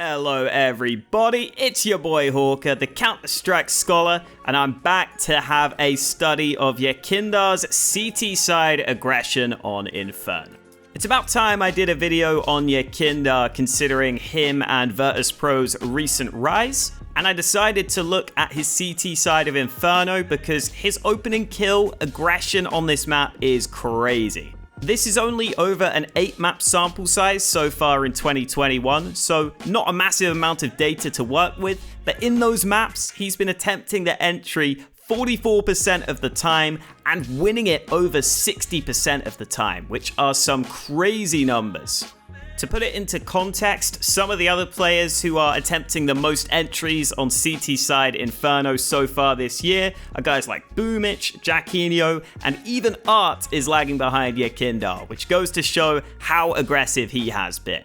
Hello everybody, it's your boy Hawka, the Counter-Strike Scholar, and I'm back to have a study of Yekindar's CT side aggression on Inferno. It's about time I did a video on Yekindar considering him and Virtus.pro's recent rise, and I decided to look at his CT side of Inferno because his opening kill aggression on this map is crazy. This is only over an 8-map sample size so far in 2021, so not a massive amount of data to work with, but in those maps, he's been attempting the entry 44% of the time and winning it over 60% of the time, which are some crazy numbers. To put it into context, some of the other players who are attempting the most entries on CT side Inferno so far this year are guys like Boomich, Jackinio, and even Art is lagging behind Yekindar, which goes to show how aggressive he has been.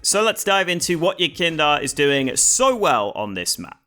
So let's dive into what Yekindar is doing so well on this map.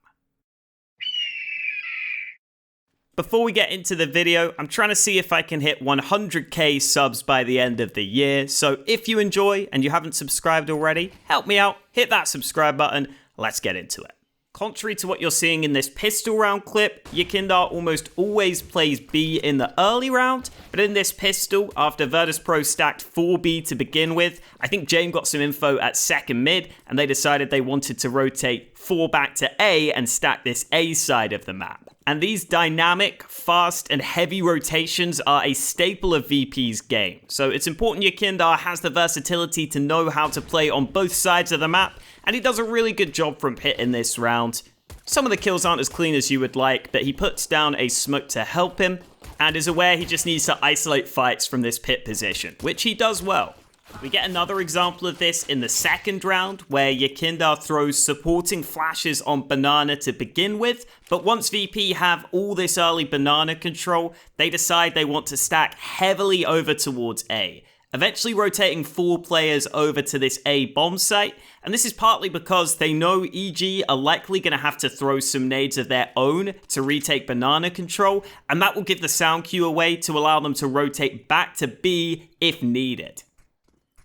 Before we get into the video, I'm trying to see if I can hit 100k subs by the end of the year, so if you enjoy and you haven't subscribed already, help me out, hit that subscribe button, let's get into it. Contrary to what you're seeing in this pistol round clip, Yekindar almost always plays B in the early round, but in this pistol, after Virtus.pro stacked 4B to begin with, I think Jame got some info at second mid, and they decided they wanted to rotate 4 back to A and stack this A side of the map. And these dynamic, fast, and heavy rotations are a staple of VP's game. So it's important Yekindar has the versatility to know how to play on both sides of the map, and he does a really good job from pit in this round. Some of the kills aren't as clean as you would like, but he puts down a smoke to help him, and is aware he just needs to isolate fights from this pit position, which he does well. We get another example of this in the second round, where Yekindar throws supporting flashes on Banana to begin with, but once VP have all this early Banana control, they decide they want to stack heavily over towards A, eventually rotating 4 players over to this A bomb site, and this is partly because they know EG are likely going to have to throw some nades of their own to retake Banana control, and that will give the sound cue away to allow them to rotate back to B if needed.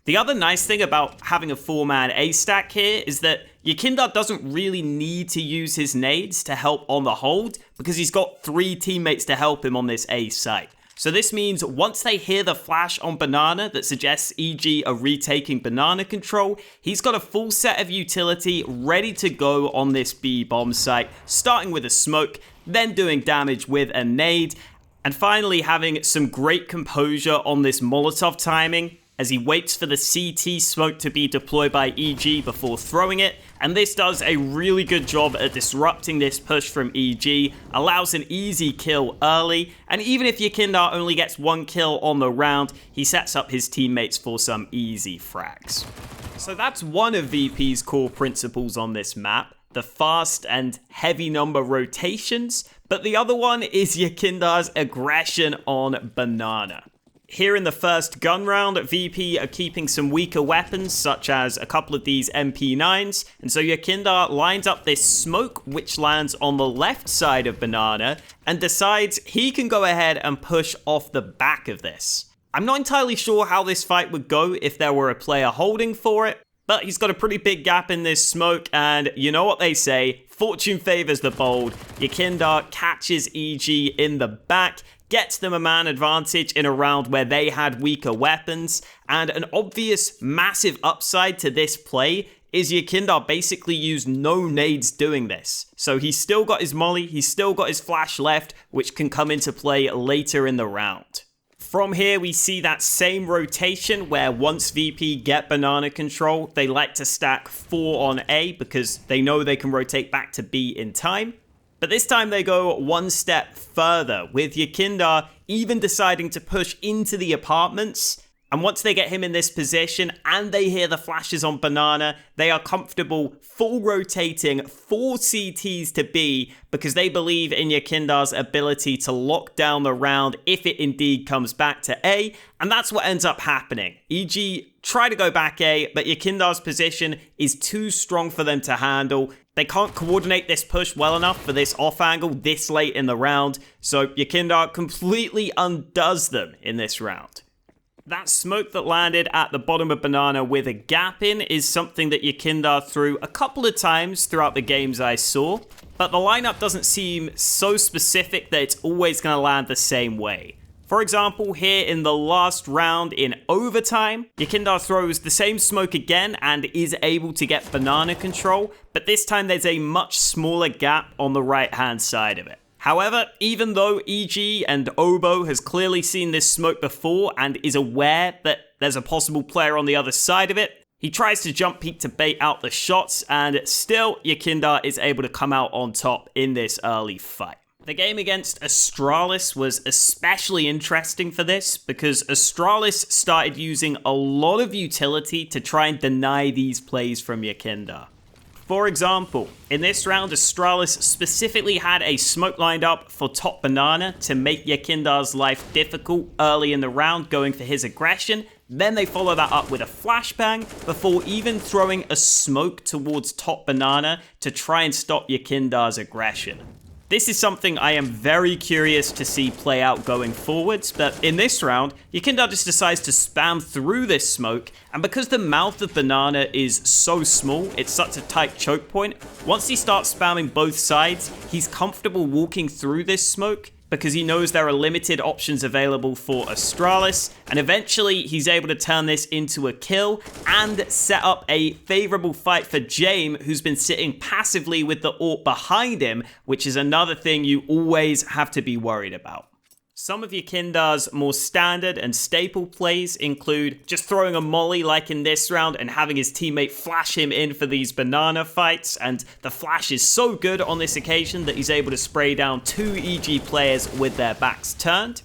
The other nice thing about having a 4-man A stack here is that Yekindar doesn't really need to use his nades to help on the hold because he's got 3 teammates to help him on this A site. So this means once they hear the flash on Banana that suggests EG are retaking Banana control, he's got a full set of utility ready to go on this B bomb site, starting with a smoke, then doing damage with a nade, and finally having some great composure on this Molotov timing, as he waits for the CT smoke to be deployed by EG before throwing it, and this does a really good job at disrupting this push from EG, allows an easy kill early, and even if Yekindar only gets 1 kill on the round, he sets up his teammates for some easy frags. So that's one of VP's core principles on this map, the fast and heavy number rotations, but the other one is Yekindar's aggression on Banana. Here in the first gun round, VP are keeping some weaker weapons, such as a couple of these MP9s, and so Yekindar lines up this smoke, which lands on the left side of Banana, and decides he can go ahead and push off the back of this. I'm not entirely sure how this fight would go if there were a player holding for it, but he's got a pretty big gap in this smoke, and you know what they say, fortune favors the bold. Yekindar catches EG in the back, gets them a man advantage in a round where they had weaker weapons, and an obvious massive upside to this play is Yekindar basically used no nades doing this. So he's still got his molly, he's still got his flash left, which can come into play later in the round. From here, we see that same rotation where once VP get Banana control, they like to stack 4 on A because they know they can rotate back to B in time. But this time they go one step further, with Yekindar even deciding to push into the apartments. And once they get him in this position and they hear the flashes on Banana, they are comfortable full rotating 4 CTs to B because they believe in Yekindar's ability to lock down the round if it indeed comes back to A. And that's what ends up happening. EG try to go back A, but Yekindar's position is too strong for them to handle. They can't coordinate this push well enough for this off angle this late in the round, so Yekindar completely undoes them in this round. That smoke that landed at the bottom of Banana with a gap in is something that Yekindar threw a couple of times throughout the games I saw, but the lineup doesn't seem so specific that it's always going to land the same way. For example, here in the last round in overtime, Yekindar throws the same smoke again and is able to get Banana control, but this time there's a much smaller gap on the right-hand side of it. However, even though EG and Obo has clearly seen this smoke before and is aware that there's a possible player on the other side of it, he tries to jump peek to bait out the shots, and still Yekindar is able to come out on top in this early fight. The game against Astralis was especially interesting for this because Astralis started using a lot of utility to try and deny these plays from Yekindar. For example, in this round, Astralis specifically had a smoke lined up for top Banana to make Yekindar's life difficult early in the round, going for his aggression. Then they follow that up with a flashbang before even throwing a smoke towards top Banana to try and stop Yekindar's aggression. This is something I am very curious to see play out going forwards, but in this round, Yekindar just decides to spam through this smoke, and because the mouth of Banana is so small, it's such a tight choke point, once he starts spamming both sides, he's comfortable walking through this smoke, because he knows there are limited options available for Astralis, and eventually he's able to turn this into a kill and set up a favorable fight for Jaime, who's been sitting passively with the AWP behind him, which is another thing you always have to be worried about. Some of Yekindar's more standard and staple plays include just throwing a molly like in this round and having his teammate flash him in for these Banana fights, and the flash is so good on this occasion that he's able to spray down 2 EG players with their backs turned.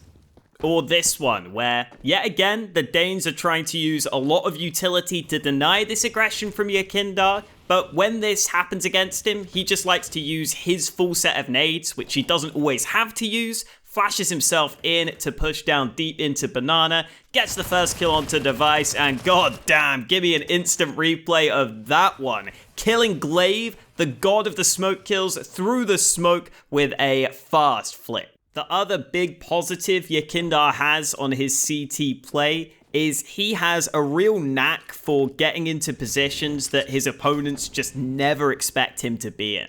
Or this one, where, yet again, the Danes are trying to use a lot of utility to deny this aggression from Yekindar, but when this happens against him, he just likes to use his full set of nades, which he doesn't always have to use, flashes himself in to push down deep into Banana, gets the first kill onto Device, and god damn, give me an instant replay of that one. Killing Glaive, the god of the smoke kills, through the smoke with a fast flip. The other big positive Yekindar has on his CT play is he has a real knack for getting into positions that his opponents just never expect him to be in.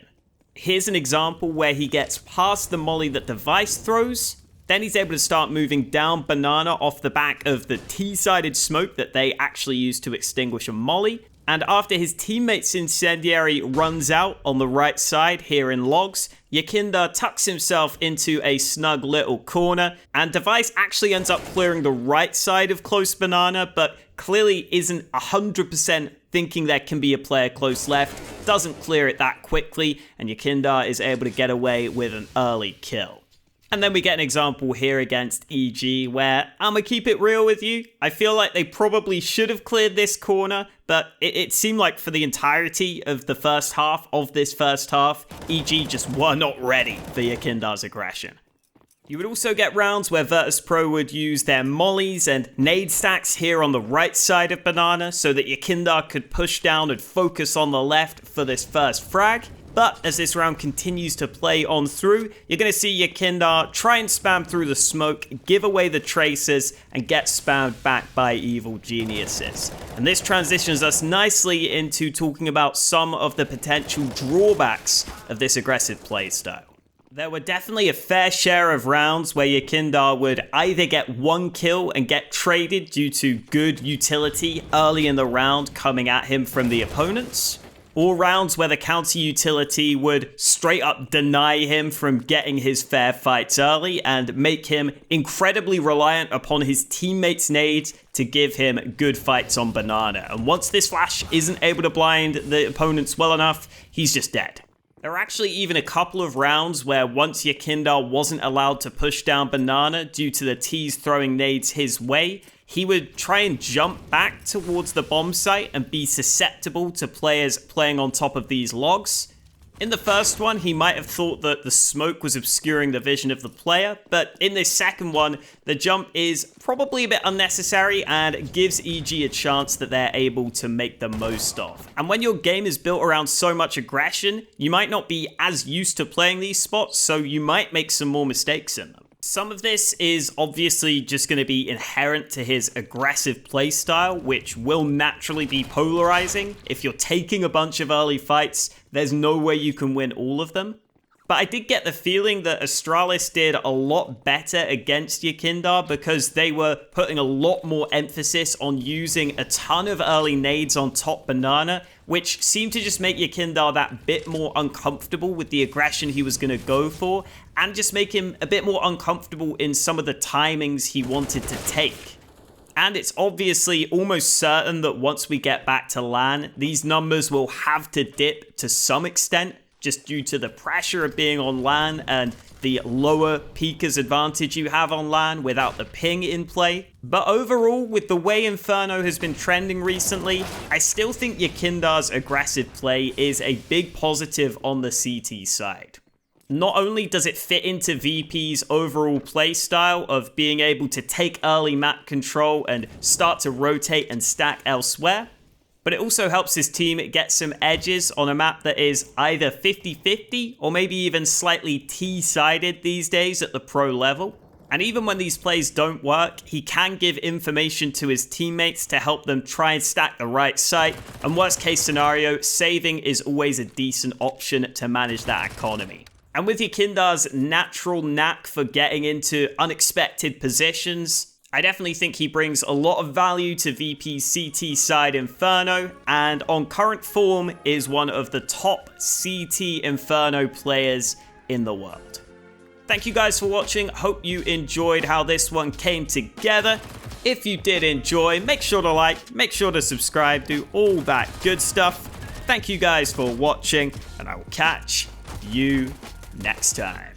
Here's an example where he gets past the molly that Device throws, then he's able to start moving down Banana off the back of the T-sided smoke that they actually use to extinguish a molly, and after his teammate's incendiary runs out on the right side here in logs, Yekindar tucks himself into a snug little corner, and Device actually ends up clearing the right side of close Banana, but clearly isn't 100% thinking there can be a player close left, doesn't clear it that quickly, and Yekindar is able to get away with an early kill. And then we get an example here against EG where, I'ma keep it real with you, I feel like they probably should have cleared this corner, but it seemed like for the entirety of the first half of this first half, EG just were not ready for Yekindar's aggression. You would also get rounds where Virtus.pro would use their mollies and nade stacks here on the right side of Banana so that Yekindar could push down and focus on the left for this first frag. But as this round continues to play on through, you're going to see Yekindar try and spam through the smoke, give away the traces, and get spammed back by evil geniuses. And this transitions us nicely into talking about some of the potential drawbacks of this aggressive playstyle. There were definitely a fair share of rounds where Yekindar would either get one kill and get traded due to good utility early in the round coming at him from the opponents, or rounds where the counter utility would straight up deny him from getting his fair fights early and make him incredibly reliant upon his teammates' nades to give him good fights on Banana. And once this flash isn't able to blind the opponents well enough, he's just dead. There were actually even a couple of rounds where once Yekindar wasn't allowed to push down Banana due to the T's throwing nades his way, he would try and jump back towards the bomb site and be susceptible to players playing on top of these logs. In the first one, he might have thought that the smoke was obscuring the vision of the player, but in this second one, the jump is probably a bit unnecessary and gives EG a chance that they're able to make the most of. And when your game is built around so much aggression, you might not be as used to playing these spots, so you might make some more mistakes in them. Some of this is obviously just going to be inherent to his aggressive playstyle, which will naturally be polarizing. If you're taking a bunch of early fights, there's no way you can win all of them. But I did get the feeling that Astralis did a lot better against Yekindar because they were putting a lot more emphasis on using a ton of early nades on top banana, which seemed to just make Yekindar that bit more uncomfortable with the aggression he was going to go for, and just make him a bit more uncomfortable in some of the timings he wanted to take. And it's obviously almost certain that once we get back to LAN, these numbers will have to dip to some extent, just due to the pressure of being on LAN and the lower peakers advantage you have on LAN without the ping in play. But overall, with the way Inferno has been trending recently, I still think Yekindar's aggressive play is a big positive on the CT side. Not only does it fit into VP's overall play style of being able to take early map control and start to rotate and stack elsewhere, but it also helps his team get some edges on a map that is either 50-50 or maybe even slightly T-sided these days at the pro level. And even when these plays don't work, he can give information to his teammates to help them try and stack the right site, and worst case scenario, saving is always a decent option to manage that economy. And with Yekindar's natural knack for getting into unexpected positions, I definitely think he brings a lot of value to VP's CT side Inferno, and on current form is one of the top CT Inferno players in the world. Thank you guys for watching. Hope you enjoyed how this one came together. If you did enjoy, make sure to like, make sure to subscribe, do all that good stuff. Thank you guys for watching, and I will catch you next time.